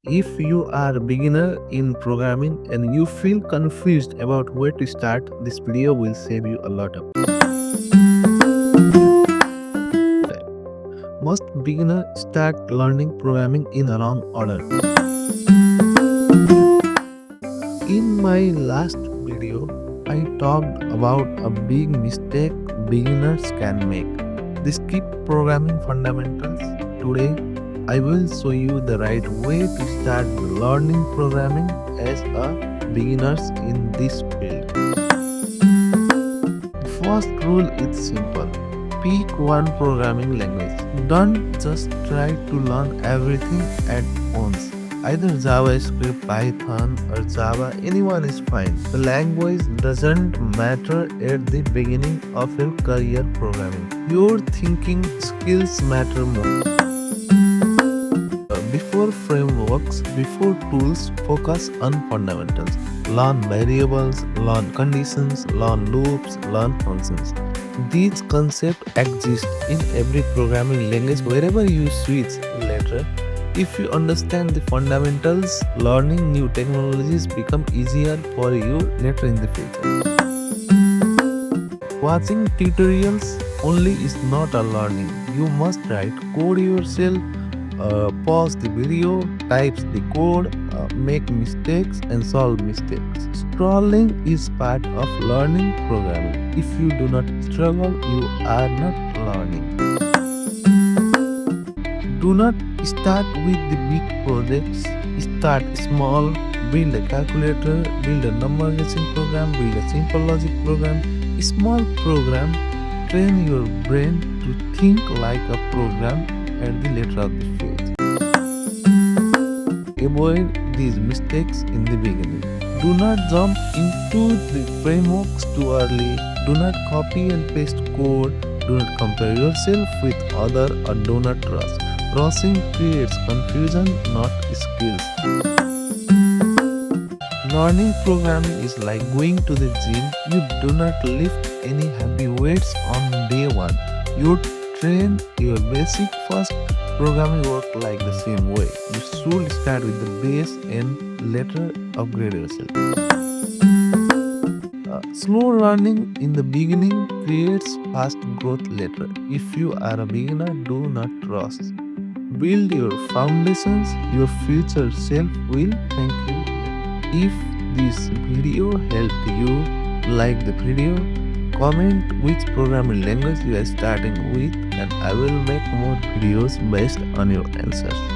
If you are a beginner in programming and you feel confused about where to start, this video will save you a lot of time. Most beginners start learning programming in a wrong order. In my last video, I talked about a big mistake beginners can make. They skip programming fundamentals. Today, I will show you the right way to start learning programming as a beginners in this field. First rule is simple. Pick one programming language. Don't just try to learn everything at once. Either JavaScript, Python, or Java, anyone is fine. The language doesn't matter at the beginning of your career programming. Your thinking skills matter more. Before frameworks, before tools, focus on fundamentals. Learn variables, learn conditions, learn loops, learn functions. These concepts exist in every programming language wherever you switch later. If you understand the fundamentals, learning new technologies become easier for you later in the future. Watching tutorials only is not a learning. You must write code yourself, pause the video, type the code, make mistakes and solve mistakes. Scrolling is part of learning programming. If you do not struggle, you are not learning. Do not start with the big projects. Start small. Build a calculator, build a number guessing program, build a simple logic program. A small program train your brain to think like a program at the later of the phase. Avoid these mistakes in the beginning. Do not jump into the frameworks too early. Do not copy and paste code. Do not compare yourself with others or do not rush. Rushing creates confusion, not skills. Learning programming is like going to the gym. You do not lift any heavy weights on day one. You train your basic first. Programming works like the same way. You should start with the base and later upgrade yourself. Slow learning in the beginning creates fast growth later. If you are a beginner, do not rush. Build your foundations. Your future self will thank you. If this video helped you, like the video, comment which programming language you are starting with and I will make more videos based on your answers.